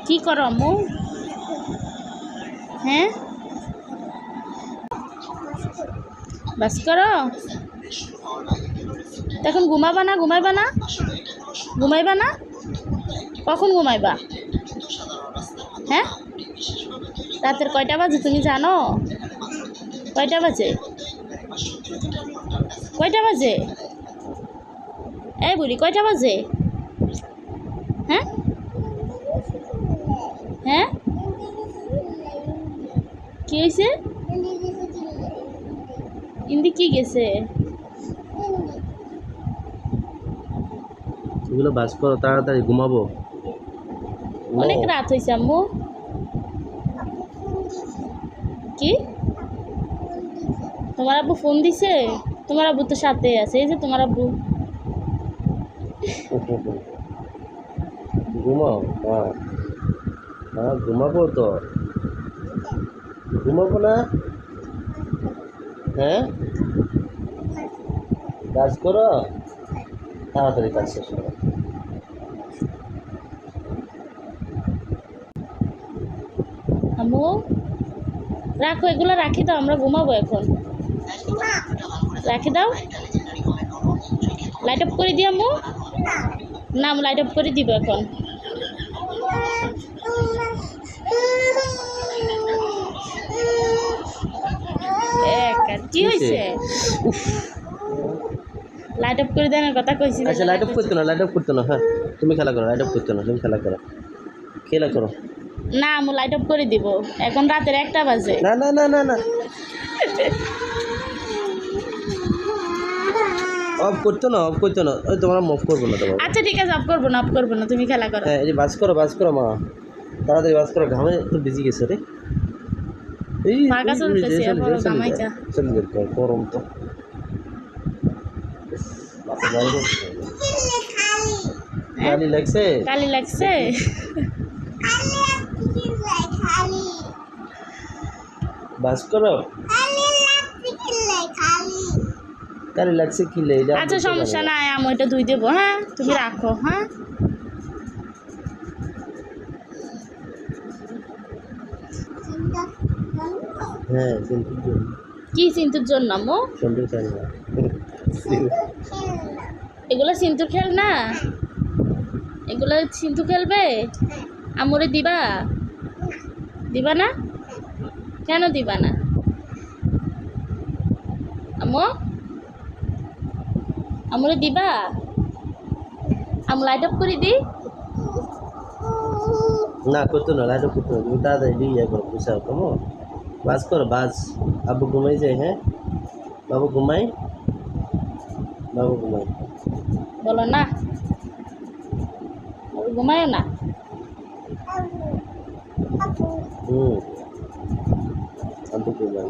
কি করো আম্মু? হ্যাঁ, বাস করো। এখন ঘুমাবা না? ঘুমাইবা না? ঘুমাইবা না? কখন ঘুমাইবা? হ্যাঁ, রাতের কয়টা বাজে তুমি জানো? কয়টা বাজে? কয়টা বাজে? এই বুড়ি, কয়টা বাজে? হ্যাঁ হ্যাঁ, কি হয়েছে? ইন্দি কি গেছে? এগুলো বাস করো, তাড়াতাড়ি ঘুমাবো। অনেক রাত হয়েছে আম্মু। কি? তোমার আব্বু ফোন দিছে? তোমার আব্বু তো সাথে আছে, এই যে তোমার আব্বু। ঘুমাও। হ্যাঁ হ্যাঁ, ঘুমাবো তো। ঘুমাবো না? হ্যাঁ, কাজ করো, তাড়াতাড়ি কাজ শেষ করো। আম্মু রাখো, এগুলো রাখি দাও, আমরা ঘুমাবো এখন। রাখি দাও। লাইট অফ করে দিই আম্মু। না, আমি লাইট অফ করে দিব এখন। কি হয়েছে? লাইট অফ করে দেওয়ার কথা কইছি। আচ্ছা, লাইট অফ করতো না, লাইট অফ করতো না। হ্যাঁ, তুমি খেলা করো, লাইট অফ করতো না, তুমি খেলা করো, খেলা করো। না, আমি লাইট অফ করে দিব, এখন রাতের 1টা বাজে। না না না না না, অফ করতো না, অফ করতো না। ওই তোমার অফ করবো না তোমার। আচ্ছা ঠিক আছে, অফ করবো না, অফ করবো না, তুমি খেলা করো। হ্যাঁ, এই যে বাস করো, বাস করো মা, তাড়াতাড়ি বাস করো। ঘামে তো ভিজে গেছে রে। এই ফাঁকা চলতেছে, বড় গামাইকা। চলে যাবে, গরম তো। কালি লাগছে? কালি লাগছে? বাস করো। কালি লাগছে কি লে? আচ্ছা সমস্যা নাই, আমি ওইটা ধুই দেবো। হ্যাঁ, তুমি রাখো। হ্যাঁ, হ্যাঁ, কি সিন্তুর জন্য আম্মু? সুন্দর চাই না। এগুলো সিন্তুর খেল না, এগুলো সিন্তু খেলবে। আমরে দিবা? দিবা না? কেন দিবা না আম্মু? আমরে দিবা? আম লাইট অফ করে দি। না, করতো না, লাইট অফ করতো না। তুমি তাড়াতাড়ি দিয়ে করো, বুঝাও কেমন? বাস করো, বাস। আব্বু ঘুমাই যায়। হ্যাঁ, বাবু ঘুমাই, বাবু ঘুমাই। বলো না, ঘুমায়ও না। হুম, আব্বু ঘুমাই।